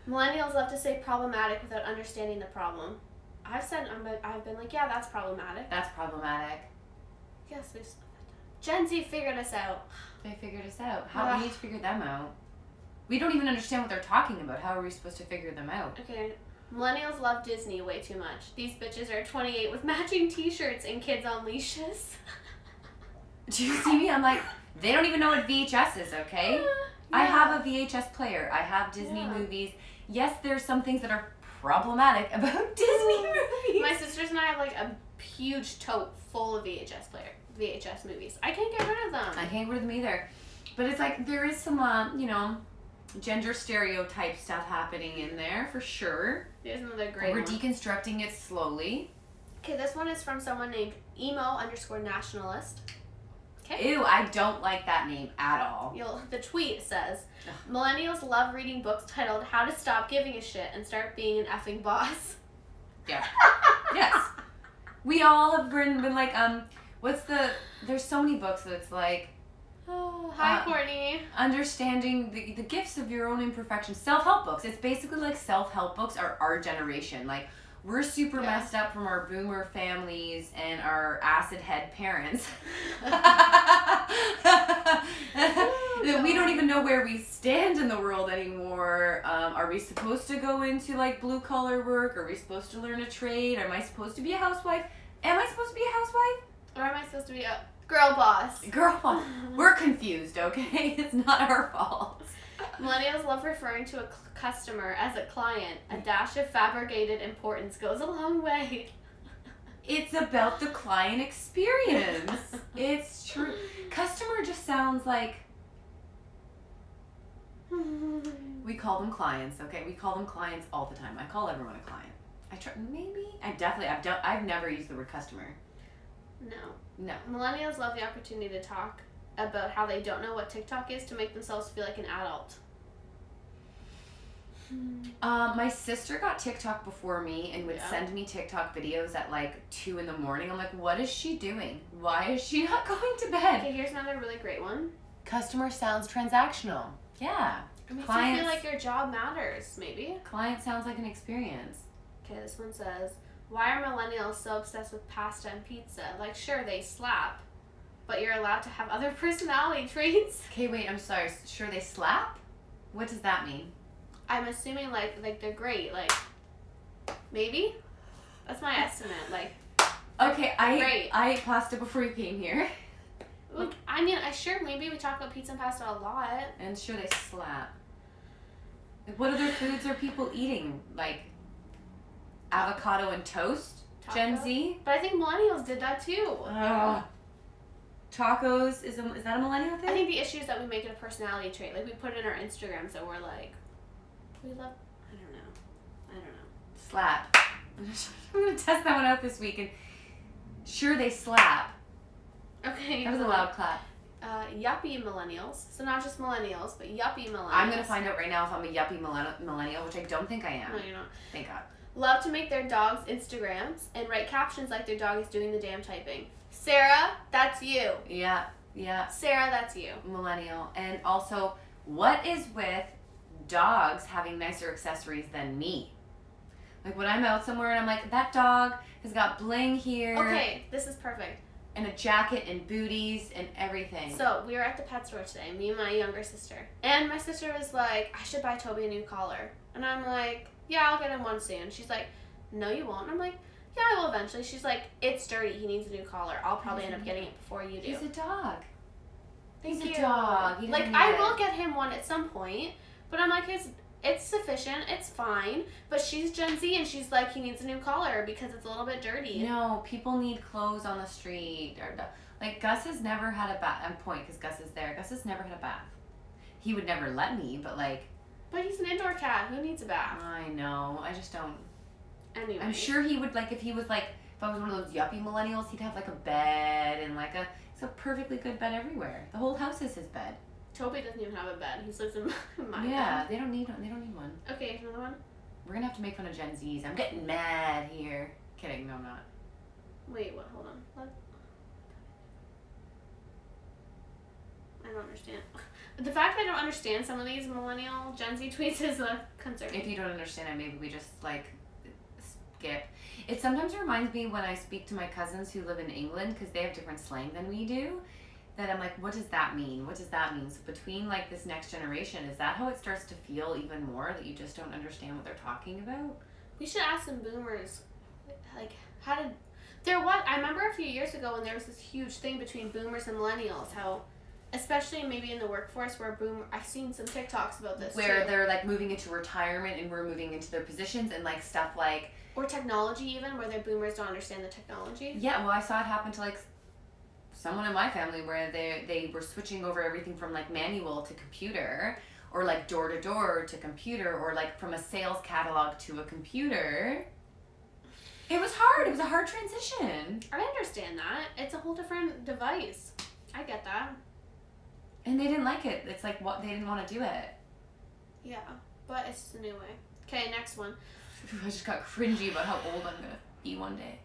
Millennials love to say problematic without understanding the problem. I've been like, yeah, that's problematic. That's problematic. Yes, we said that. Gen Z figured us out. They figured us out. We need to figure them out. We don't even understand what they're talking about. How are we supposed to figure them out? Okay. Millennials love Disney way too much. These bitches are 28 with matching t-shirts and kids on leashes. Do you see me? I'm like, they don't even know what VHS is, okay? Yeah. I have a VHS player. I have Disney movies yes, there's some things that are problematic about Disney movies. My sisters and I have like a huge tote full of VHS movies. I can't get rid of them. I can't get rid of them either. But it's like, there is some, you know, gender stereotype stuff happening in there, for sure. Here's another great We're one. deconstructing it slowly. Okay, this one is from someone named emo_nationalist. Okay. Ew, I don't like that name at all. The tweet says, millennials love reading books titled How to Stop Giving a Shit and Start Being an Effing Boss. Yeah. Yes. We all have been like, there's so many books that it's like, Oh, hi, Courtney. understanding the gifts of your own imperfections. Self-help books. It's basically like self-help books are our generation. Like, we're super messed up from our boomer families and our acid head parents. We don't even know where we stand in the world anymore. Are we supposed to go into like blue collar work? Are we supposed to learn a trade? Am I supposed to be a housewife? Am I supposed to be a housewife? Or am I supposed to be a girl boss? Girl, we're confused, okay? It's not our fault. Millennials love referring to a customer as a client. A dash of fabricated importance goes a long way. It's about the client experience. It's true. Customer just sounds like... We call them clients, okay? We call them clients all the time. I call everyone a client. I've never used the word customer. No. Millennials love the opportunity to talk about how they don't know what TikTok is to make themselves feel like an adult. My sister got TikTok before me and would send me TikTok videos at like 2 a.m. I'm like, what is she doing? Why is she not going to bed? Okay, here's another really great one. Customer sounds transactional. Yeah. It makes you feel like your job matters, maybe. Client sounds like an experience. Okay, this one says, why are millennials so obsessed with pasta and pizza? Like, sure, they slap, but you're allowed to have other personality traits. Okay, wait, I'm sorry. Sure they slap? What does that mean? I'm assuming, like they're great. Like, maybe? That's my estimate. Like, okay, I ate pasta before you came here. Like, I mean, sure, maybe we talk about pizza and pasta a lot. And sure they slap. Like, what other foods are people eating? Like, avocado and toast? Taco? Gen Z? But I think millennials did that too. Tacos, is that a millennial thing? I think the issue is that we make it a personality trait. Like, we put it in our Instagram, so we're like, we love, I don't know. Slap. I'm going to test that one out this week. And sure they slap. Okay. That was a loud clap. Yuppie millennials. So not just millennials, but yuppie millennials. I'm going to find out right now if I'm a yuppie millennial, which I don't think I am. No, you're not. Thank God. Love to make their dogs Instagrams and write captions like their dog is doing the damn typing. Sarah, that's you. Yeah. Sarah, that's you. Millennial. And also, what is with dogs having nicer accessories than me? Like, when I'm out somewhere and I'm like, that dog has got bling here. Okay, this is perfect. And a jacket and booties and everything. So, we were at the pet store today, me and my younger sister. And my sister was like, I should buy Toby a new collar. And I'm like, yeah, I'll get him one soon. She's like, no, you won't. And I'm like, yeah, I will eventually. She's like, it's dirty. He needs a new collar. I'll probably end up getting it before you do. He's a dog. He's a dog. Like, I will get him one at some point. But I'm like, it's sufficient. It's fine. But she's Gen Z, and she's like, he needs a new collar because it's a little bit dirty. No, people need clothes on the street. Like, Gus has never had a bath. Because Gus is there. Gus has never had a bath. He would never let me, but like... But he's an indoor cat. Who needs a bath? I know. I just don't... Anyway. I'm sure he would, like, if I was one of those yuppie millennials, he'd have, like, a bed and, like, it's a perfectly good bed everywhere. The whole house is his bed. Toby doesn't even have a bed. He sleeps in my bed. Yeah, they don't need one. Okay, another one? We're gonna have to make fun of Gen Zs. I'm getting mad here. Kidding, no, I'm not. Wait, what? Hold on. What? I don't understand. The fact that I don't understand some of these millennial Gen Z tweets is a concern. If you don't understand it, maybe we just, like, skip. It sometimes reminds me when I speak to my cousins who live in England, because they have different slang than we do, that I'm like, what does that mean? What does that mean? So between, like, this next generation, is that how it starts to feel even more, that you just don't understand what they're talking about? We should ask some boomers, like, how did... I remember a few years ago when there was this huge thing between boomers and millennials, how especially maybe in the workforce where I've seen some TikToks about this where too. they're like moving into retirement and we're moving into their positions and like stuff like. Or technology even, where their boomers don't understand the technology. Yeah, well, I saw it happen to like someone in my family where they were switching over everything from like manual to computer, or like door to door to computer, or like from a sales catalog to a computer. It was hard. It was a hard transition. I understand that. It's a whole different device. I get that. And they didn't like it. It's like what they didn't want to do it. Yeah, but it's the new way. Okay, next one. I just got cringy about how old I'm gonna be one day.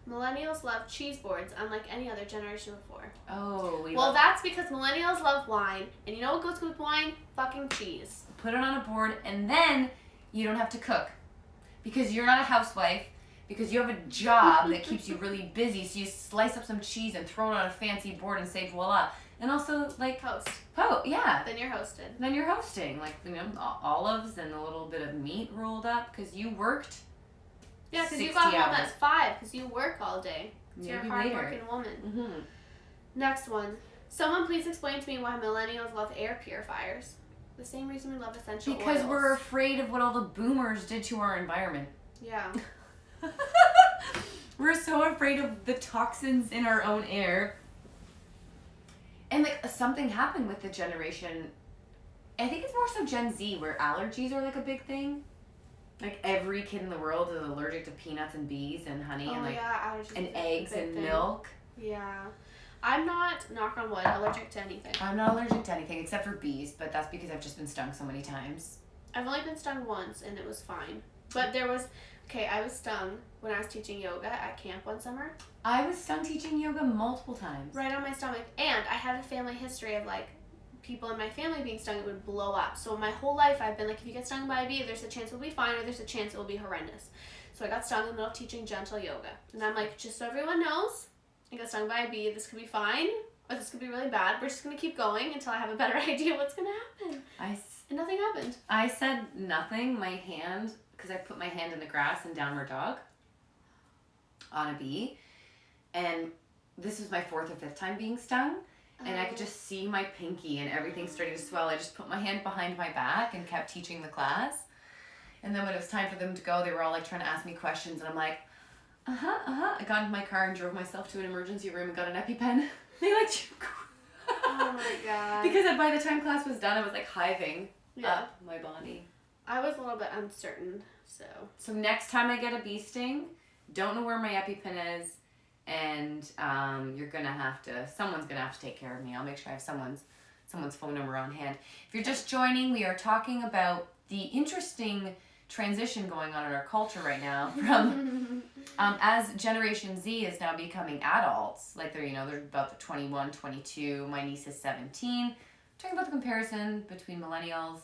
Millennials love cheese boards unlike any other generation before. Oh, well, that's because millennials love wine, and you know what goes with wine? Fucking cheese. Put it on a board, and then you don't have to cook. Because you're not a housewife, because you have a job that keeps you really busy, so you slice up some cheese and throw it on a fancy board and say voila. And also, like... Host. Oh, yeah. Then you're hosted. Then you're hosting. Like, you know, olives and a little bit of meat rolled up, because you worked... Yeah, because you got home at 5, because you work all day. So you're a hard-working woman. Mm-hmm. Next one. Someone please explain to me why millennials love air purifiers. The same reason we love essential oils. Because we're afraid of what all the boomers did to our environment. Yeah. We're so afraid of the toxins in our own air. And like something happened with the generation. I think it's more so Gen Z where allergies are like a big thing. Like every kid in the world is allergic to peanuts and bees and honey and like allergies and eggs and thing. milk. Yeah. I'm not, knock on wood, allergic to anything. I'm not allergic to anything except for bees, but that's because I've just been stung so many times. I've only been stung once and it was fine. But there was, I was stung when I was teaching yoga at camp one summer. I was stung teaching yoga multiple times. Right on my stomach. And I had a family history of like people in my family being stung, it would blow up. So my whole life I've been like, if you get stung by a bee, there's a chance it'll be fine or there's a chance it will be horrendous. So I got stung in the middle of teaching gentle yoga. And I'm like, just so everyone knows, I got stung by a bee, this could be fine or this could be really bad. We're just going to keep going until I have a better idea what's going to happen. And nothing happened. I said nothing. My hand, because I put my hand in the grass in downward dog on a bee. And this was my 4th or 5th time being stung. And I could just see my pinky and everything starting to swell. I just put my hand behind my back and kept teaching the class. And then when it was time for them to go, they were all like trying to ask me questions. And I'm like, I got into my car and drove myself to an emergency room and got an EpiPen. They like, oh my god. Because by the time class was done, I was like hiving up my body. I was a little bit uncertain, so. So next time I get a bee sting, don't know where my EpiPen is. And someone's gonna have to take care of me. I'll make sure I have someone's phone number on hand. If you're just joining, we are talking about the interesting transition going on in our culture right now from as Generation Z is now becoming adults. Like they're about 21, 22. My niece is 17. Talking about the comparison between millennials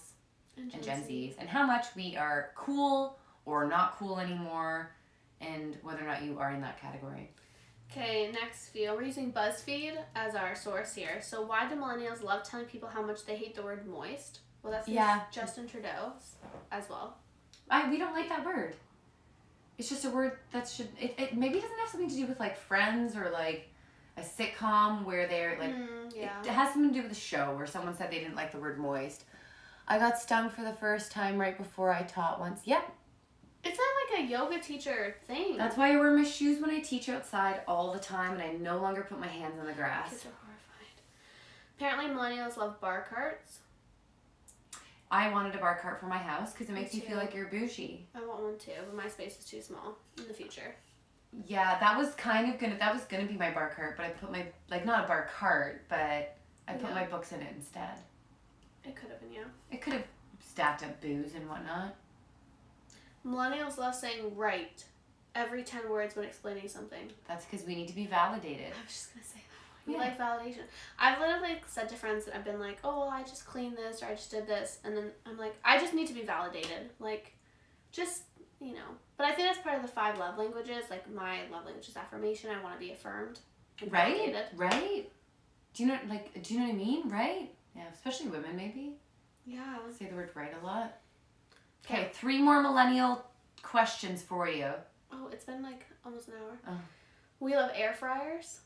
and Gen Zs and how much we are cool or not cool anymore, and whether or not you are in that category. Okay, next few. We're using BuzzFeed as our source here. So why do millennials love telling people how much they hate the word moist? Well, that's Justin Trudeau as well. We don't like that word. It's just a word that it maybe doesn't have something to do with like Friends or like a sitcom where they're like, it has something to do with the show where someone said they didn't like the word moist. I got stung for the first time right before I taught once. Yep. It's not like a yoga teacher thing. That's why I wear my shoes when I teach outside all the time, and I no longer put my hands on the grass. Kids are horrified. Apparently, millennials love bar carts. I wanted a bar cart for my house because it makes you feel like you're bougie. I want one too, but my space is too small in the future. Yeah, that was gonna be my bar cart, but I put my, like, not a bar cart, but I put my books in it instead. It could have been, yeah. It could have stacked up booze and whatnot. Millennials love saying right every 10 words when explaining something. That's because we need to be validated. I was just going to say that. We like validation. I've literally said to friends that I've been like, oh, well, I just cleaned this or I just did this. And then I'm like, I just need to be validated. Like, just, But I think that's part of the 5 love languages. Like, my love language is affirmation. I want to be affirmed and validated. Right. Do you know what I mean? Right? Yeah, especially women, maybe. Yeah. Say the word right a lot. Okay, 3 more millennial questions for you. Oh, it's been like almost an hour. Oh. We love air fryers.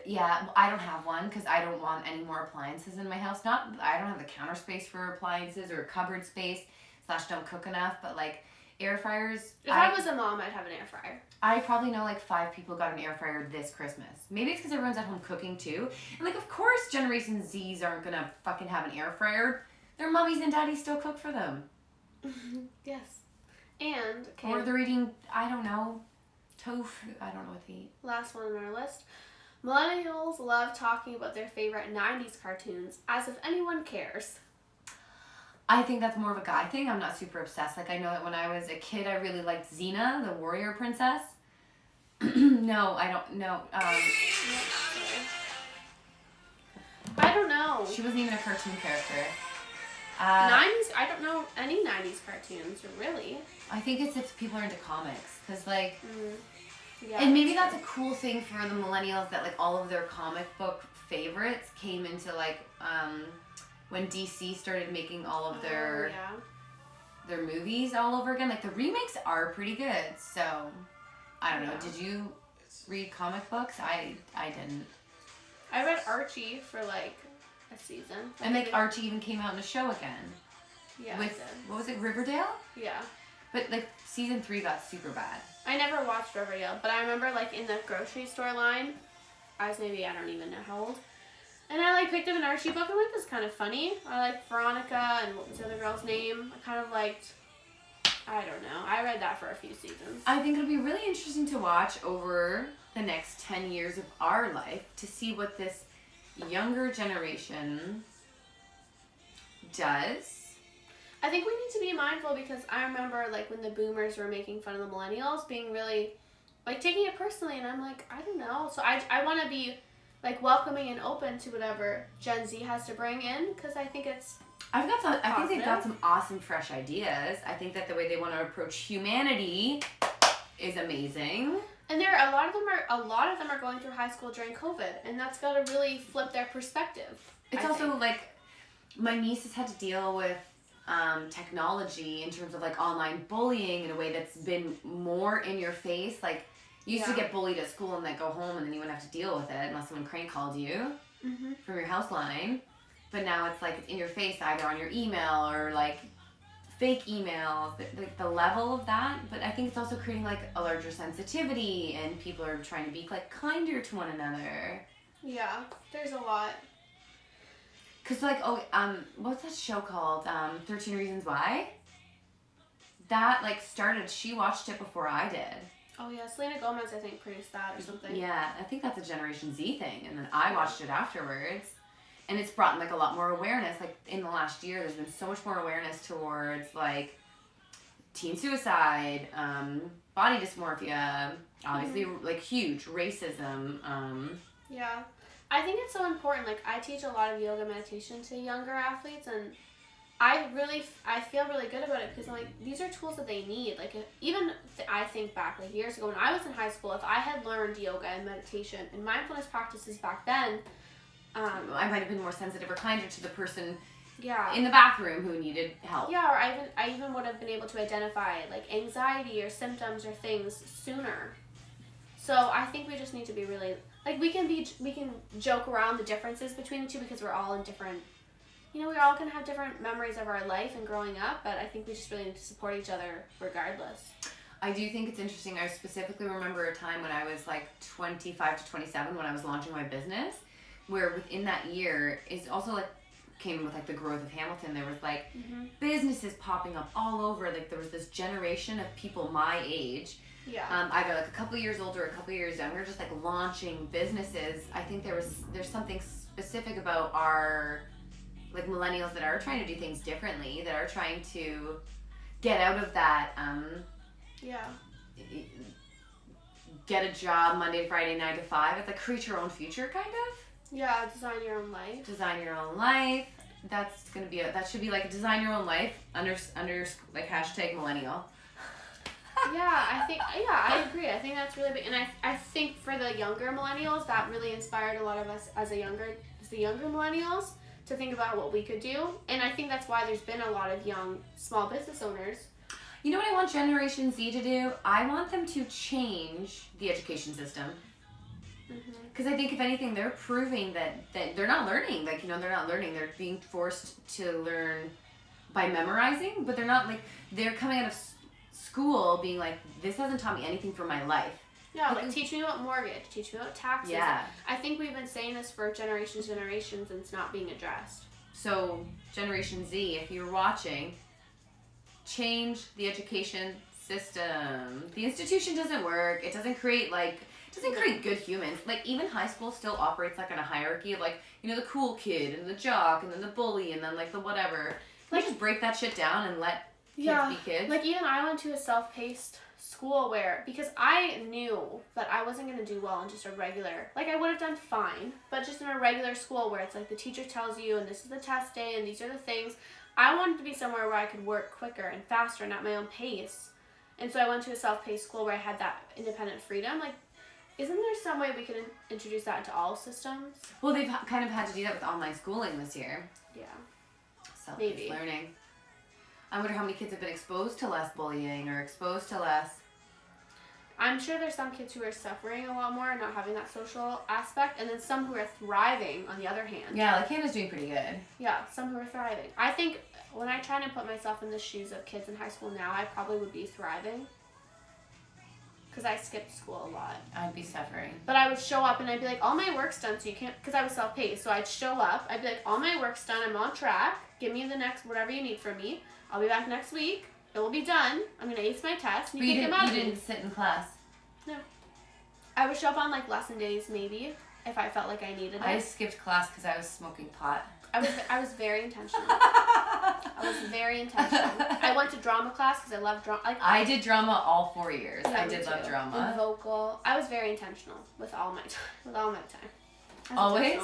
Yeah, I don't have one because I don't want any more appliances in my house. I don't have the counter space for appliances or cupboard space / don't cook enough. But like air fryers, If I was a mom, I'd have an air fryer. I probably know like 5 people got an air fryer this Christmas. Maybe it's because everyone's at home cooking too. And like, of course, Generation Zs aren't gonna fucking have an air fryer. Their mummies and daddies still cook for them. Yes. And okay, Or they're eating, I don't know, tofu. I don't know what they eat. last one on our list. Millennials love talking about their favorite 90s cartoons, as if anyone cares. I think that's more of a guy thing. I'm not super obsessed. Like, I know that when I was a kid, I really liked Xena, the warrior princess. No, I don't know. I don't know. She wasn't even a cartoon character. 90s, I don't know any 90s cartoons, really. I think it's if people are into comics. Because, like, Yeah, and maybe that's a cool thing for the millennials that, like, all of their comic book favorites came into, like, when DC started making all of their movies all over again. Like, the remakes are pretty good. So, I don't know. Yeah. Did you read comic books? I didn't. I read Archie for like a season. And like Archie even came out in a show again. Yeah. With, what was it, Riverdale? Yeah. But like season 3 got super bad. I never watched Riverdale, but I remember like in the grocery store line, I was maybe, I don't even know how old. And I like picked up an Archie book and like, this is kind of funny. I liked Veronica and what was the other girl's name? I kind of liked, I don't know. I read that for a few seasons. I think it'll be really interesting to watch over the next 10 years of our life to see what this younger generation does. I think we need to be mindful because I remember like when the boomers were making fun of the millennials being really like taking it personally, and I'm like, I don't know. So I want to be like welcoming and open to whatever Gen Z has to bring in because I think it's I think they've got positive. some awesome fresh ideas. I think that the way they want to approach humanity is amazing. And a lot of them are going through high school during COVID, and that's got to really flip their perspective. It's I also think. like my niece has had to deal with technology in terms of like online bullying in a way that's been more in your face. Like you used to get bullied at school and then go home and then you wouldn't have to deal with it unless someone crank called you from your house line. But now it's like it's in your face either on your email or like fake emails, like the level of that. But I think it's also creating like a larger sensitivity and people are trying to be like kinder to one another. Yeah, there's a lot. Cause like what's that show called? 13 Reasons Why. That like started. She watched it before I did. Oh yeah, Selena Gomez I think produced that or something. Yeah, I think that's a Generation Z thing, and then I watched it afterwards, and it's brought like a lot more awareness. Like in the last year, there's been so much more awareness towards like teen suicide, body dysmorphia, obviously like huge racism. Yeah. I think it's so important. Like, I teach a lot of yoga meditation to younger athletes, and I feel really good about it because I'm like, these are tools that they need. Like, I think back, like, years ago when I was in high school, if I had learned yoga and meditation and mindfulness practices back then, I might have been more sensitive or kinder to the person yeah. in the bathroom who needed help. Yeah, or I even would have been able to identify, like, anxiety or symptoms or things sooner. So I think we just need to be really... Like, we can joke around the differences between the two because we're all in different, we're all going to have different memories of our life and growing up, but I think we just really need to support each other regardless. I do think it's interesting. I specifically remember a time when I was like 25 to 27 when I was launching my business, where within that year is also like came with like the growth of Hamilton. There was like businesses popping up all over. Like there was this generation of people my age. Yeah. Either like a couple years older, a couple years younger, just like launching businesses. I think there's something specific about our like millennials that are trying to do things differently, that are trying to get out of that get a job Monday to Friday 9 to 5. It's like create your own future kind of. Yeah, design your own life. Design your own life. That's gonna be that should be like a design your own life under like hashtag millennial. I agree. I think that's really big, and I think for the younger millennials, that really inspired a lot of us as the younger millennials to think about what we could do, and I think that's why there's been a lot of young small business owners. You know what I want Generation Z to do? I want them to change the education system. Because I think if anything, they're proving that they're not learning. Like, you know, they're not learning. They're being forced to learn by memorizing, but they're not like, they're coming out of school being like, this hasn't taught me anything for my life. Yeah, like teach me about mortgage, teach me about taxes. Yeah. I think we've been saying this for generations and it's not being addressed. So, Generation Z, if you're watching, change the education system. The institution doesn't work. It doesn't create good humans. Like, even high school still operates like on a hierarchy of like, you know, the cool kid and the jock and then the bully and then like the whatever. Like, just break that shit down and let kids be kids. Like, even I went to a self-paced school because I knew that I wasn't going to do well in just a regular, like I would have done fine, but just in a regular school where it's like the teacher tells you and this is the test day and these are the things. I wanted to be somewhere where I could work quicker and faster and at my own pace. And so I went to a self-paced school where I had that independent freedom. Like, isn't there some way we could introduce that into all systems? Well, they've kind of had to do that with online schooling this year. Yeah. Self-paced learning. I wonder how many kids have been exposed to less bullying or exposed to less. I'm sure there's some kids who are suffering a lot more and not having that social aspect, and then some who are thriving on the other hand. Yeah, like Hannah's doing pretty good. Yeah, some who are thriving. I think when I try to put myself in the shoes of kids in high school now, I probably would be thriving. Because I skipped school a lot. I'd be suffering. But I would show up and I'd be like, all my work's done, so you can't, because I was self-paced. So I'd show up, I'd be like, all my work's done, I'm on track, give me the next, whatever you need from me. I'll be back next week, it will be done, I'm going to ace my test, and you can come out. You didn't sit in class? No. I would show up on like lesson days maybe, if I felt like I needed it. I skipped class because I was smoking pot. I was very intentional. I went to drama class because I love drama. Like, I did drama all 4 years. Yeah, I did love drama. And vocal. I was very intentional with all my time. Always?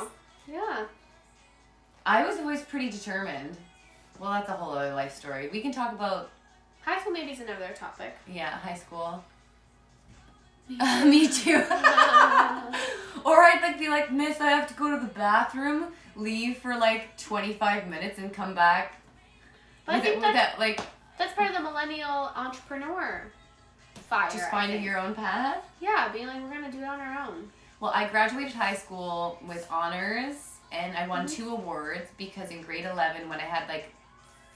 Yeah. I was always pretty determined. Well, that's a whole other life story. We can talk about... High school maybe is another topic. Yeah, high school. Me too. Or I'd like be like, Miss, I have to go to the bathroom, leave for like 25 minutes and come back. But I think that's part of the millennial entrepreneur fire. Just finding your own path? Yeah, being like, we're going to do it on our own. Well, I graduated high school with honors and I won 2 awards because in grade 11 when I had like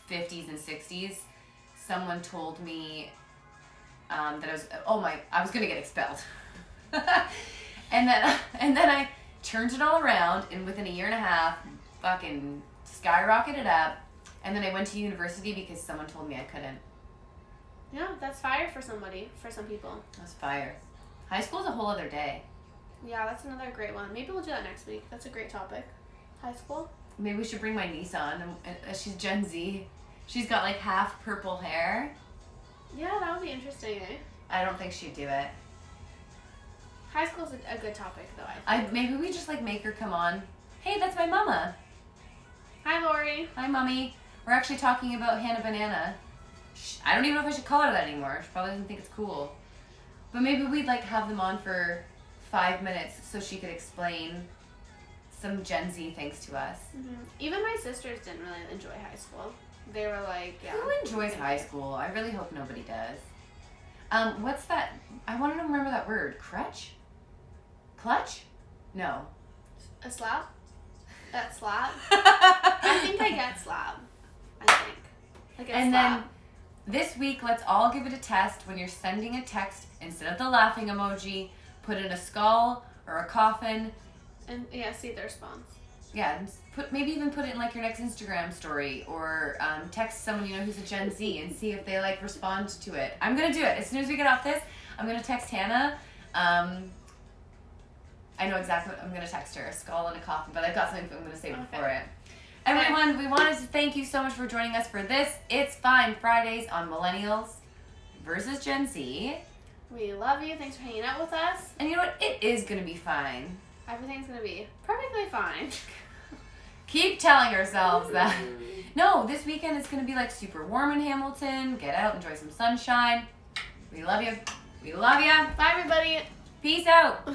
50s and 60s, someone told me that I was gonna get expelled. and then I turned it all around and within a year and a half fucking skyrocketed up, and then I went to university because someone told me I couldn't. Yeah, that's fire for somebody, for some people. That's fire. High school's a whole other day. Yeah, that's another great one. Maybe we'll do that next week. That's a great topic. High school. Maybe we should bring my niece on. She's Gen Z. She's got like half purple hair. Yeah, that would be interesting, eh? I don't think she'd do it. High school's a good topic, though, I think. Maybe we just like make her come on. Hey, that's my mama. Hi, Lori. Hi, Mommy. We're actually talking about Hannah Banana. I don't even know if I should call her that anymore. She probably doesn't think it's cool. But maybe we'd like have them on for 5 minutes so she could explain some Gen Z things to us. Mm-hmm. Even my sisters didn't really enjoy high school. They were like, yeah. Who enjoys high school? I really hope nobody does. What's that? I wanted to remember that word. Crutch? Clutch? No. A slap? That slap? I think I get slap. I think. Like a and slap. Then this week, let's all give it a test. When you're sending a text, instead of the laughing emoji, put in a skull or a coffin. And yeah, see the response. Yeah, maybe even put it in like your next Instagram story or text someone you know who's a Gen Z and see if they like respond to it. I'm gonna do it as soon as we get off this. I'm gonna text Hannah. I know exactly what I'm gonna text her: a skull and a coffin. But I've got something I'm gonna say before it. Everyone, we wanted to thank you so much for joining us for this It's Fine Fridays on Millennials versus Gen Z. We love you. Thanks for hanging out with us. And you know what? It is gonna be fine. Everything's gonna be perfectly fine. Keep telling ourselves that. No, this weekend it's gonna be like super warm in Hamilton. Get out, enjoy some sunshine. We love you. We love you. Bye, everybody. Peace out.